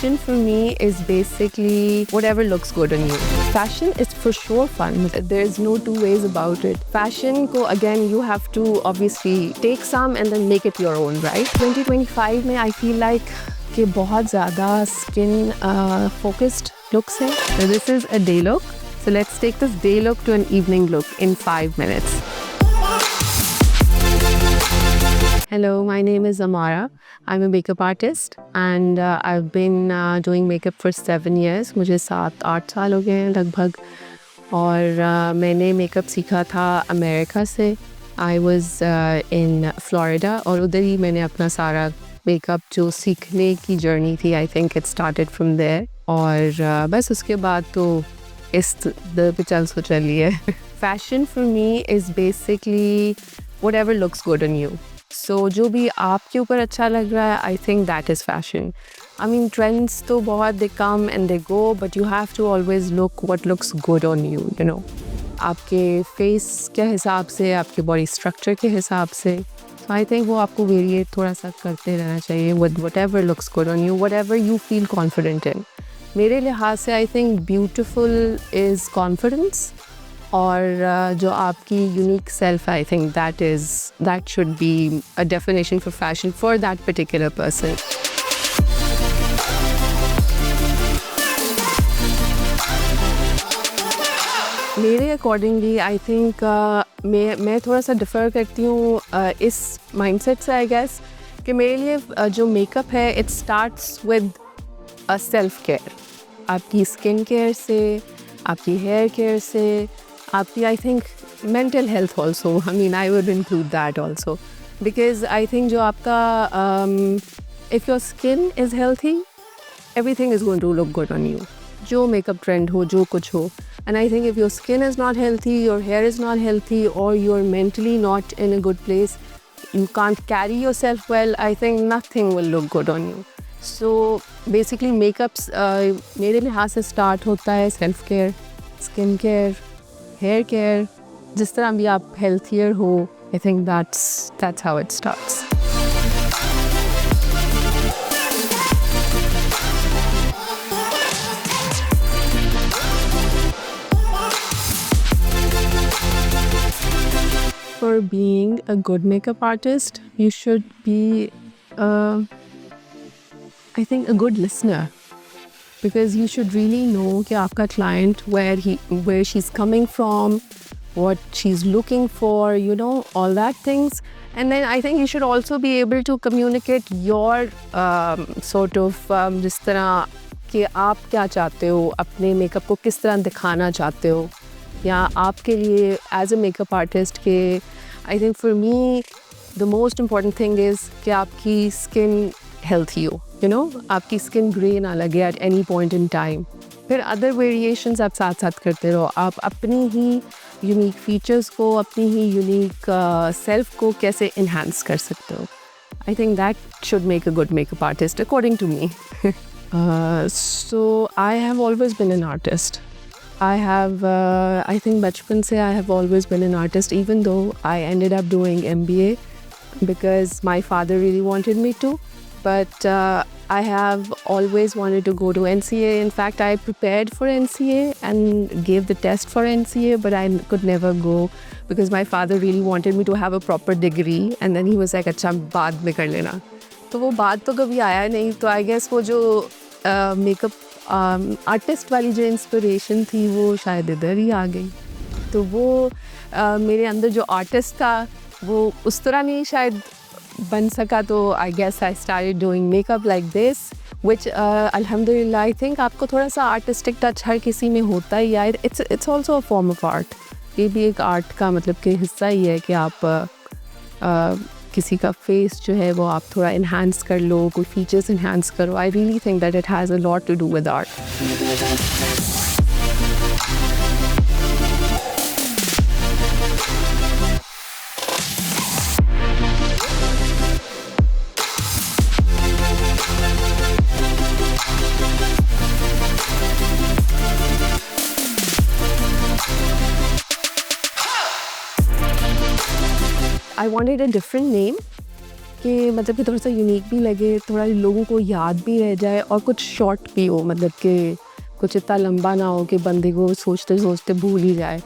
Fashion for me is basically whatever looks good on you. Fashion is for sure fun. There's no two ways about it. Fashion ko again you have to obviously take some and then make it your own, right? 2025 में I feel like कि बहुत ज़्यादा skin focused looks हैं. So this is a day look. So let's take this day look to an evening look in 5 minutes. Hello, my name is Amara. I'm a makeup artist and I've been doing makeup for 7 years. मुझे 7-8 साल हो गए हैं लगभग और मैंने makeup सीखा था अमेरिका से. I was in Florida और उधर ही मैंने अपना सारा makeup जो सीखने की journey थी, I think it started from there. और बस उसके बाद तो इस दर पे चली है. Fashion for me is basically whatever looks good on you. So जो भी आपके ऊपर अच्छा लग रहा है, I think that is fashion. I mean trends तो बहुत they come and they go, but you have to always look what looks good on you, you know. आपके face के हिसाब से, आपके body structure के हिसाब से. So I think वो आपको variate थोड़ा सा करते रहना चाहिए with whatever looks good on you, whatever you feel confident in. मेरे लिहाज से I think beautiful is confidence. और जो आपकी unique self, I think that should be a definition for fashion for that particular person. मेरे accordingly, I think मैं थोड़ा सा differ करती हूँ इस mindset से I guess कि मेरे लिए जो makeup है it starts with a self care. आपकी skin care से, आपकी hair care से, आपकी I think mental health also. I mean I would include that also because I think जो आपका if your skin is healthy, everything is going to look good on you. जो makeup trend हो, जो कुछ हो. And I think if your skin is not healthy, your hair is not healthy, or you're mentally not in a good place, you can't carry yourself well, I think nothing will look good on you. So basically makeups मेरे लिहाज से start होता है self care, skin care, hair care. जिस तरह भी आप healthier हो, I think that's how it starts. For being a good makeup artist, you should be, I think, a good listener. Because you should really know कि आपका client where she's coming from, what she's looking for, you know, all that things. And then I think you should also be able to communicate your sort of जिस तरह कि आप क्या चाहते हो, अपने makeup को किस तरह दिखाना चाहते हो, या आपके लिए as a makeup artist के I think for me the most important thing is कि आपकी skin healthy हो. You know, आपकी skin grey ना लगे at any point in time. फिर other variations आप साथ साथ करते रहो. आप अपनी ही unique features को, अपनी ही unique self को कैसे enhance कर सकते हो. I think that should make a good makeup artist according to me. So I have always been an artist. I think बचपन से I have always been an artist, even though I ended up doing MBA because my father really wanted me to. But I have always wanted to go to NCA. In fact, I prepared for NCA and gave the test for NCA, but I could never go because my father really wanted me to have a proper degree. And then he was like, अच्छा बाद में कर लेना. तो वो बात तो कभी आया नहीं. तो I guess वो जो makeup artist वाली जो inspiration थी वो शायद इधर ही आ गई. तो वो मेरे अंदर जो artist था वो उस तरह नहीं शायद बन सका. तो I guess I started doing makeup like this, which alhamdulillah I think आपको थोड़ा सा artistic touch हर किसी में होता ही है. It's also a form of art. ये भी एक art का मतलब कि हिस्सा ही है कि आप किसी का face जो है वो आप थोड़ा enhance कर लो, कोई features enhance करो. I really think that it has a lot to do with art. I wanted a different name कि मतलब कि थोड़ा सा यूनिक भी लगे, थोड़ा लोगों को याद भी रह जाए और कुछ शॉर्ट भी हो, मतलब कि कुछ इतना लंबा ना हो कि बंदे को सोचते सोचते भूल ही जाए।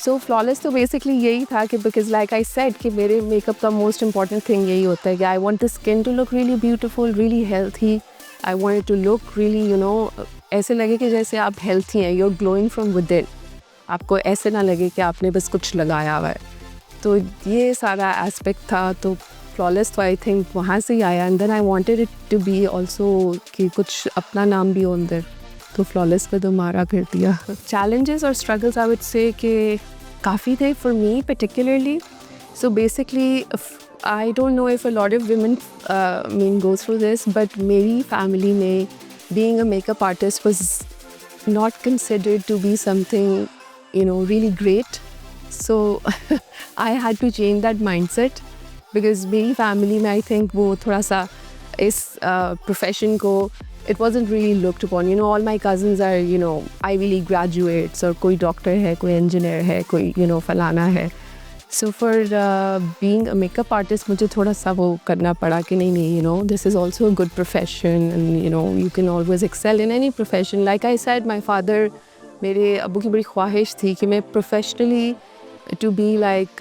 सो फ्लॉलेस तो बेसिकली यही था कि बिकॉज लाइक आई सेड कि मेरे मेकअप का मोस्ट इंपॉर्टेंट थिंग यही होता है कि I want the skin to look really beautiful, really healthy. I want it to look really ऐसे लगे कि जैसे आप हेल्थी हैं, you are glowing from within. आपको ऐसे ना लगे कि आपने बस कुछ लगाया हुआ है। तो ये सारा एस्पेक्ट था, तो फ्लॉलेस तो आई थिंक वहाँ से ही आया। And then I wanted it to be also कि कुछ अपना नाम भी हो अंदर, तो फ्लॉलेस पे तो मारा फिर दिया। चैलेंजेस और स्ट्रगल्स आई वुड से कि काफ़ी थे for me particularly. So basically I don't know if a lot of women mean goes through this, but मेरी फैमिली में being a makeup artist was not considered to be something really great. So I had to change that mindset because मेरी family में I think वो थोड़ा सा इस profession को it wasn't really looked upon. All my cousins are Ivy League graduates, और कोई doctor है, कोई engineer है, कोई फलाना है. So for being a makeup artist मुझे थोड़ा सा वो करना पड़ा कि नहीं, this is also a good profession, and you can always excel in any profession. Like I said, my father, मेरे अब्बू की बड़ी ख्वाहिश थी कि मैं professionally to be like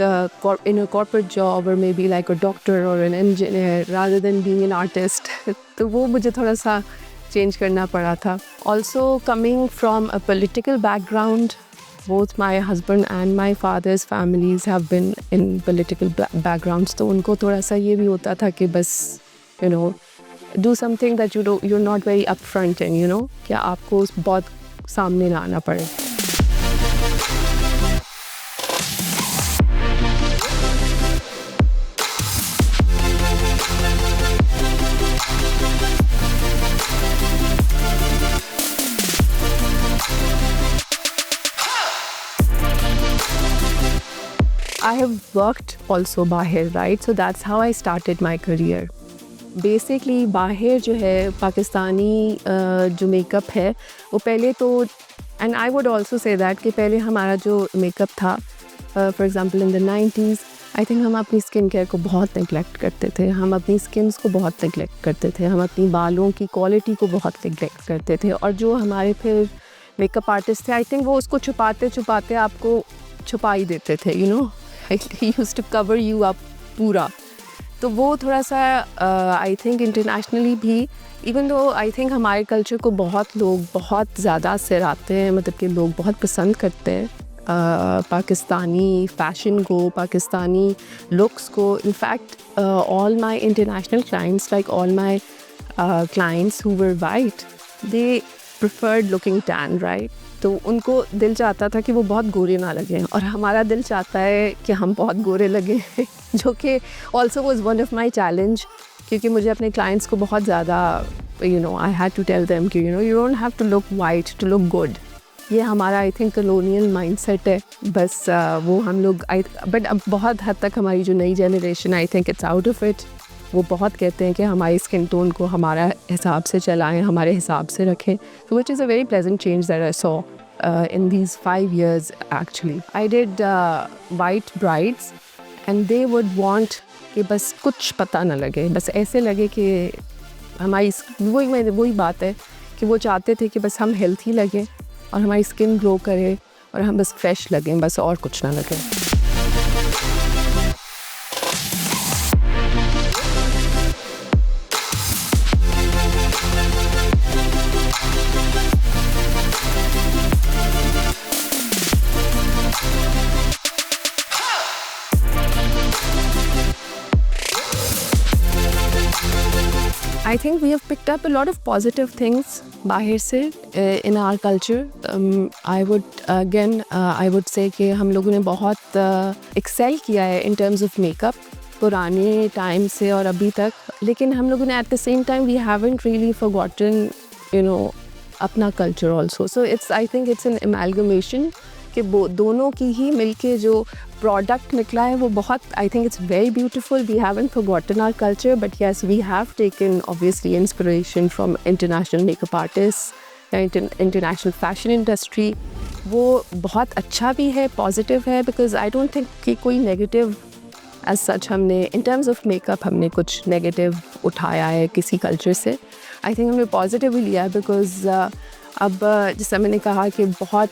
in a corporate job or maybe like a doctor or an engineer rather than being an artist. तो वो मुझे थोड़ा सा change करना पड़ा था. Also coming from a political background, both my husband and my father's families have been in political backgrounds. तो उनको थोड़ा सा ये भी होता था कि बस do something that you're not very upfront in, क्या आपको बहुत सामने ना आना पड़े. I have worked also बाहर, right? So that's how I started my career. Basically बाहर जो है पाकिस्तानी जो मेकअप है वो पहले तो, and I would also say that कि पहले हमारा जो मेकअप था, for example in the 90s, I think हम अपनी स्किन केयर को बहुत नेगलेक्ट करते थे. हम अपनी स्किन्स को बहुत नेगलेक्ट करते थे. हम अपनी बालों की क्वालिटी को बहुत नेगलेक्ट करते थे. और जो हमारे फिर मेकअप आर्टिस्ट थे, आई थिंक वो उसको छुपाते छुपाते आपको छुपा ही देते थे. He used to cover you up पूरा. तो वो थोड़ा सा आई थिंक इंटरनेशनली भी, इवन दो आई थिंक हमारे कल्चर को बहुत लोग बहुत ज़्यादा सराहते हैं, मतलब कि लोग बहुत पसंद करते हैं पाकिस्तानी फ़ैशन को, पाकिस्तानी लुक्स को. In fact all my international clients, like all my clients who were white, they preferred looking tan, right? तो उनको दिल चाहता था कि वो बहुत गोरे ना लगें, और हमारा दिल चाहता है कि हम बहुत गोरे लगें जो कि also was one of my challenge, क्योंकि मुझे अपने clients को बहुत ज़्यादा I had to tell them कि you don't have to look white to look good. ये हमारा आई थिंक कलोनियल माइंडसेट है बस. वो हम लोग बट अब बहुत हद तक हमारी जो नई generation I think it's out of it. वो बहुत कहते हैं कि हमारी स्किन टोन को हमारा हिसाब से चलाएं, हमारे हिसाब से रखें. So which is a very pleasant change that I saw in these 5 years actually. I did white brides and they would want कि बस कुछ पता ना लगे, बस ऐसे लगे कि हमारी वही बात है कि वो चाहते थे कि बस हम हेल्थी लगें और हमारी स्किन ग्लो करे और हम बस फ्रेश लगें, बस और कुछ ना लगे. I think we have picked up a lot of positive things बाहर से in our culture. I would say कि हम लोगों ने बहुत excel किया है in terms of makeup पुराने टाइम से और अभी तक. लेकिन हम लोगों ने at the same time we haven't really forgotten अपना culture also. So I think it's an amalgamation कि दोनों की ही मिलके जो प्रोडक्ट निकला है वो बहुत, I think it's very beautiful. We haven't forgotten our culture, but yes we have taken obviously inspiration from international makeup artist या इंटरनेशनल फैशन इंडस्ट्री. वो बहुत अच्छा भी है, पॉजिटिव है, बिकॉज आई डोंट थिंक कि कोई नेगेटिव एज सच हमने इन टर्म्स ऑफ मेकअप हमने कुछ नेगेटिव उठाया है किसी कल्चर से. आई थिंक हमने पॉजिटिव ही लिया है बिकॉज अब जैसा मैंने कहा कि बहुत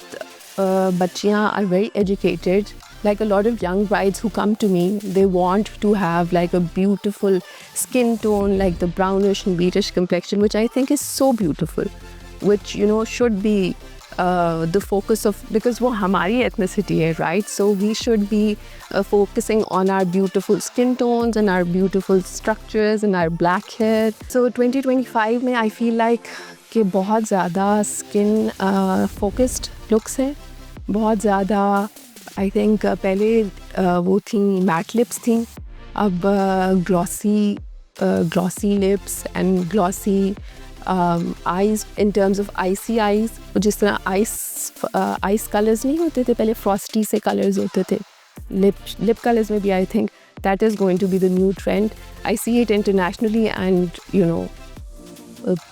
बच्चियाँ are very educated. Like a lot of young brides who come to me, they want to have like a beautiful skin tone, like the brownish and beige complexion, which I think is so beautiful, which should be the focus of, because वो हमारी ethnicity है, right? So we should be focusing on our beautiful skin tones and our beautiful structures and our black hair. So 2025 में I feel like कि बहुत ज़्यादा skin focused looks हैं, बहुत ज़्यादा आई थिंक पहले वो थी मैट लिप्स थी, अब glossy lips and glossy eyes in terms of icy eyes. जिस तरह आइस कलर्स नहीं होते थे पहले, फ्रॉस्टी से कलर्स होते थे लिप कलर्स में भी. I think that is going to be the new trend. I see it internationally and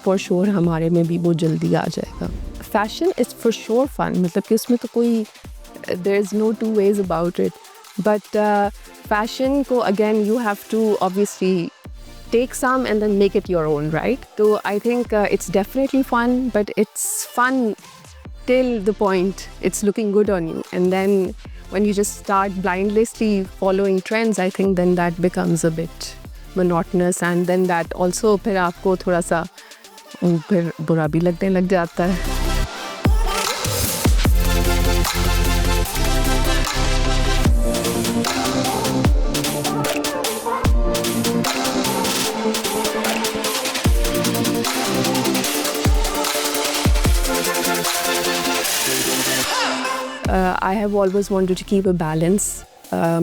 for sure हमारे में भी वो जल्दी आ जाएगा. Fashion is for sure fun, मतलब कि उसमें तो कोई there's no two ways about it, but fashion ko again you have to obviously take some and then make it your own, right? So I think it's definitely fun, but it's fun till the point it's looking good on you, and then when you just start blindlessly following trends, I think then that becomes a bit monotonous, and then that also फिर आपको थोड़ा सा फिर बुरा भी लगने लग जाता है. I have always wanted to keep a balance.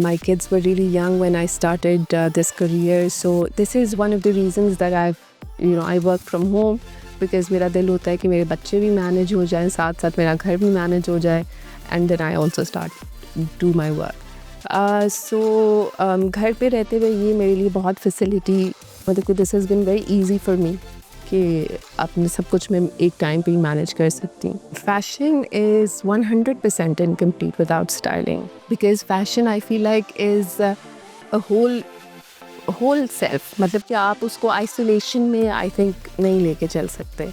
My kids were really young when I started this career, so this is one of the reasons that I work from home, because मेरा दिल होता है कि मेरे बच्चे भी manage हो जाएं, साथ साथ मेरा घर भी मैनेज हो जाए, and then I also start do my work. So घर पे रहते हुए ये मेरे लिए बहुत फैसिलिटी, मतलब कि this has been very easy for me कि अपने सब कुछ मैं एक टाइम पे ही मैनेज कर सकती हूँ. Fashion is 100% incomplete without styling, because fashion I feel like is a whole self. मतलब कि आप उसको आइसोलेशन में आई थिंक नहीं लेके चल सकते.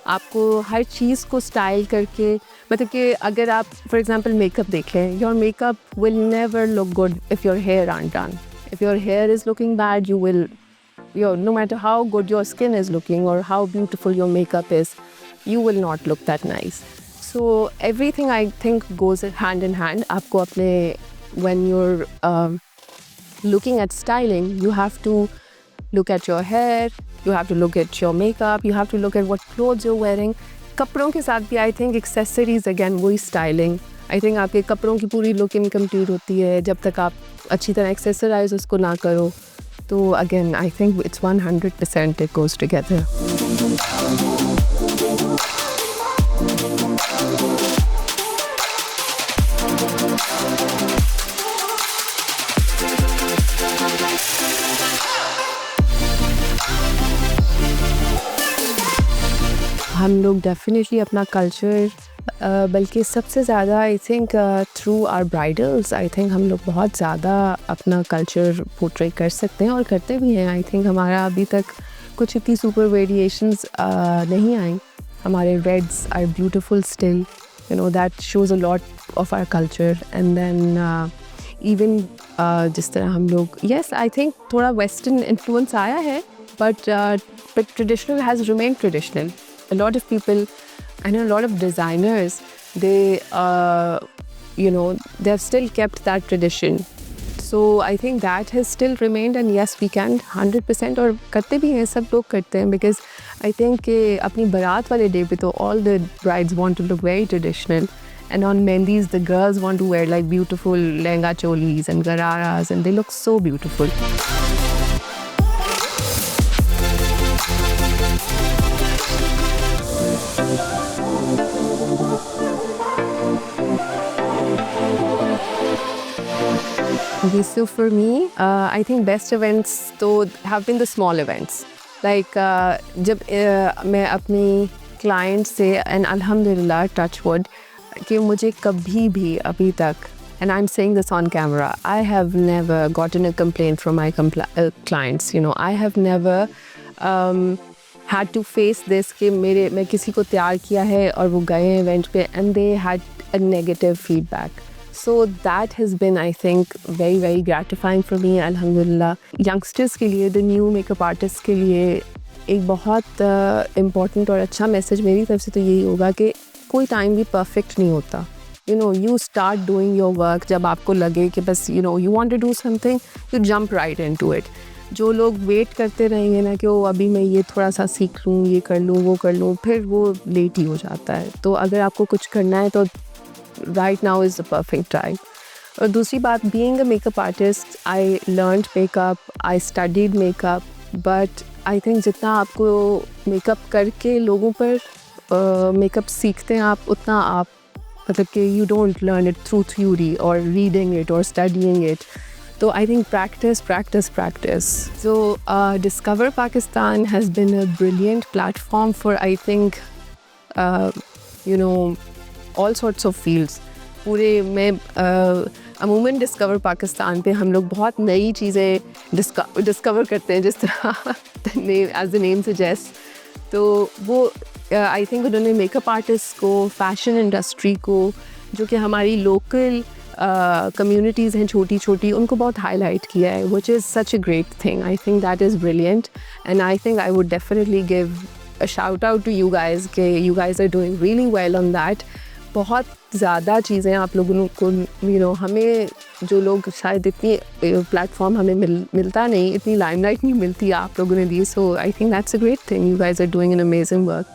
आपको हर चीज़ को स्टाइल करके, मतलब कि अगर आप फॉर एग्जांपल मेकअप देखें, your makeup will never look good if your hair aren't done. If your hair is looking bad, you will, no matter how good your skin is looking or how beautiful your makeup is, you will not look that nice. So everything I think goes hand in hand. आपको अपने, when you're looking at styling, you have to look at your hair, you have to look at your makeup, you have to look at what clothes you're wearing. कपड़ों के साथ भी I think accessories again वही styling. I think आपके कपड़ों की पूरी look incomplete होती है जब तक आप अच्छी तरह accessorize उसको ना करो. So again, I think it's 100% it goes together. हम लोग डेफिनेटली अपना कल्चर, बल्कि सबसे ज़्यादा I think through our bridals, I think हम लोग बहुत ज़्यादा अपना कल्चर पोर्ट्रे कर सकते हैं और करते भी हैं. आई थिंक हमारा अभी तक कुछ इतनी सुपर वेरिएशंस नहीं आई. हमारे reds are beautiful still, that shows a lot of our culture. And then even जिस तरह हम लोग, येस आई थिंक थोड़ा वेस्टर्न इन्फ्लुएंस आया है, but traditional has remain traditional. A lot of people, I know a lot of designers, they have still kept that tradition. So I think that has still remained, and yes, we can 100%, और करते भी हैं, सब लोग करते हैं, because I think कि अपनी बारात वाले डे पे तो all the brides want to look very traditional, and on mehndis the girls want to wear like beautiful lehenga cholis and gararas, and they look so beautiful. Okay, so for me, I think best events तो have been the small events. Like जब मैं अपनी client से, and अल्हम्दुलिल्लाह touch wood, कि मुझे कभी भी अभी तक and I'm saying this on camera, I have never gotten a complaint from my clients. You know, I have never had to face this कि मैं किसी को तैयार किया है और वो गए इवेंट पे and they had a negative feedback. So that has been, I think, very, very gratifying for me, alhamdulillah. Youngsters के लिए, the new makeup artists के लिए एक बहुत important और अच्छा message मेरी तरफ से तो यही होगा कि कोई time भी perfect नहीं होता. You know, you start doing your work जब आपको लगे कि बस, you know, you want to do something, you jump right into it. जो लोग वेट करते रहेंगे ना कि वो अभी मैं ये थोड़ा सा सीख लूँ, ये कर लूँ, वो कर लूँ, फिर वो लेट ही हो जाता है. तो अगर आपको कुछ करना है तो right now is the perfect time. और दूसरी बात, being a makeup artist, I learned makeup, I studied makeup, but I think जितना आपको makeup करके लोगों पर makeup सीखते हैं आप, उतना आप मतलब कि you don't learn it through theory or reading it or studying it. So I think practice. So Discover Pakistan has been a brilliant platform for, I think, you know, all sorts of fields. पूरे में अमूमन Discover Pakistan पे हम लोग बहुत नई चीज़ें discover करते हैं, जिस तरह as the name suggests. तो वो आई थिंक उन्होंने मेकअप आर्टिस्ट को, फैशन इंडस्ट्री को, जो कि हमारी लोकल कम्युनिटीज़ हैं छोटी छोटी, उनको बहुत हाईलाइट किया है, which is such a great thing. I think that is brilliant and I think I would definitely give a shout out to you guys के you guys are doing really well on that. बहुत ज़्यादा चीज़ें आप लोगों को, you know, हमें जो लोग शायद इतनी प्लेटफॉर्म हमें मिलता नहीं, इतनी लाइमलाइट नहीं मिलती, आप लोगों ने दी. So I think that's a great thing. You guys are doing an amazing work,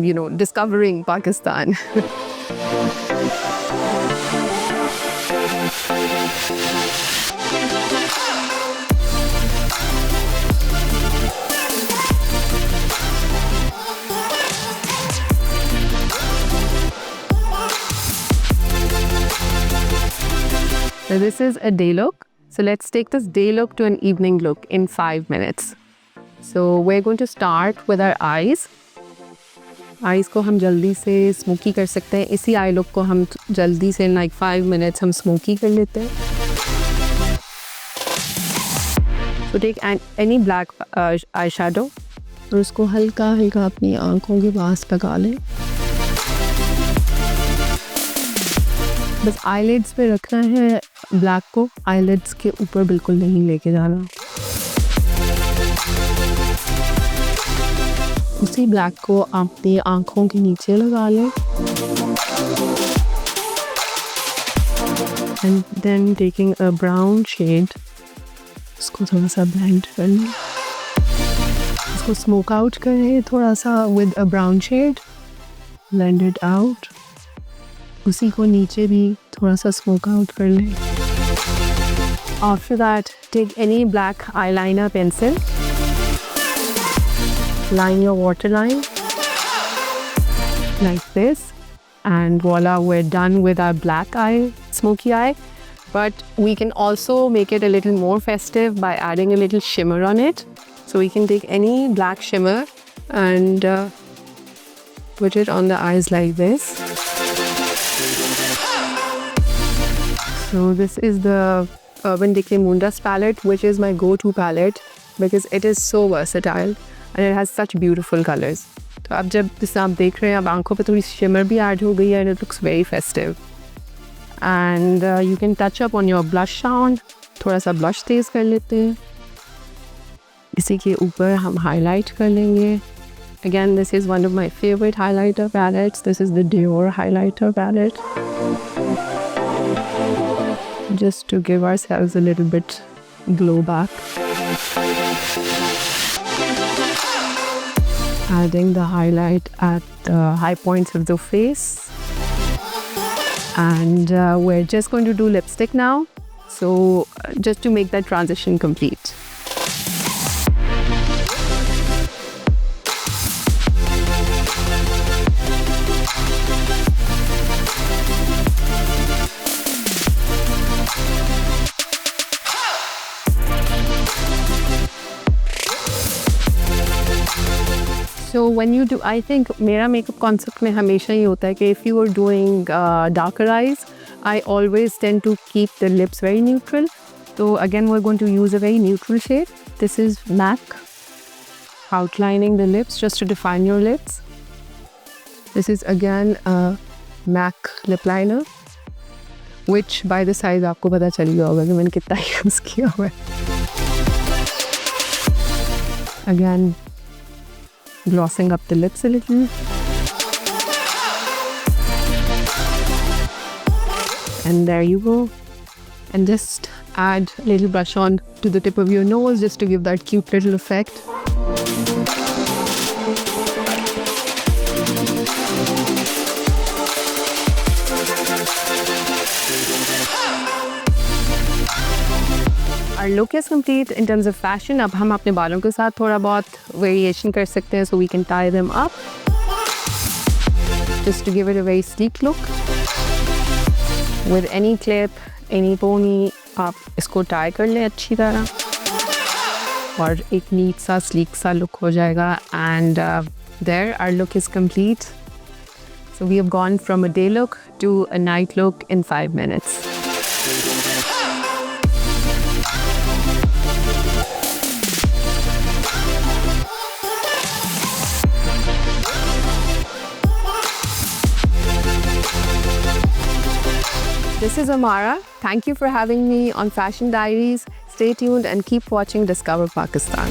you know, discovering Pakistan. So this is a day look. So let's take this day look to an evening look in 5 minutes. So we're going to start with our eyes. Eyes को हम जल्दी से smoky कर सकते हैं. इसी I look को हम जल्दी से लाइक 5 मिनट्स हम स्मोकी कर लेते हैं. तो take any black eye shadow और उसको हल्का हल्का अपनी आँखों के पास लगा लें. बस आईलिड्स पे रखना है ब्लैक को, आईलिड्स के ऊपर बिल्कुल नहीं लेके जाना. उसी ब्लैक को अपनी आँखों के नीचे लगा लें. And then taking a brown shade, उसको थोड़ा सा ब्लेंड कर लें. इसको स्मोक आउट करें थोड़ा सा with a brown shade, blend it out. उसी को नीचे भी थोड़ा सा स्मोक आउट कर लें. After that take any black eyeliner pencil, line your waterline like this, and voila, we're done with our black eye, smoky eye. But we can also make it a little more festive by adding a little shimmer on it. So we can take any black shimmer and put it on the eyes like this. So this is the Urban Decay Moondust palette, which is my go-to palette because it is so versatile and it has such beautiful colors. तो अब जब जैसे आप देख रहे हैं, अब आंखों पे थोड़ी शिमर भी ऐड हो गई है and it looks very festive. And you can touch up on your blush on. थोड़ा सा blush तेज़ कर लेते हैं. इसी के ऊपर हम highlight कर लेंगे. Again, this is one of my favorite highlighter palettes. This is the Dior highlighter palette. Just to give ourselves a little bit glow back. Adding the highlight at the high points of the face. And we're just going to do lipstick now. So just to make that transition complete. So when you do, I think मेरा makeup concept में हमेशा ये होता है कि if you are doing darker eyes, I always tend to keep the lips very neutral. So again, we're going to use a very neutral shade. This is MAC, outlining the lips just to define your lips. This is again a MAC lip liner, which by the size आपको पता चल गया होगा कि मैंने कितना use किया हुआ है. Again, glossing up the lips a little. And there you go. And just add a little brush on to the tip of your nose just to give that cute little effect. Our look is complete in terms of fashion. अब हम अपने बालों के साथ थोड़ा बहुत variation कर सकते हैं, so we can tie them up just to give it a very sleek look. With any clip, any pony, आप इसको tie कर लें अच्छी तरह और एक neat सा sleek सा look हो जाएगा. And there our look is complete. So we have gone from a day look to a night look in 5 minutes. This is Amara. Thank you for having me on Fashion Diaries. Stay tuned and keep watching Discover Pakistan.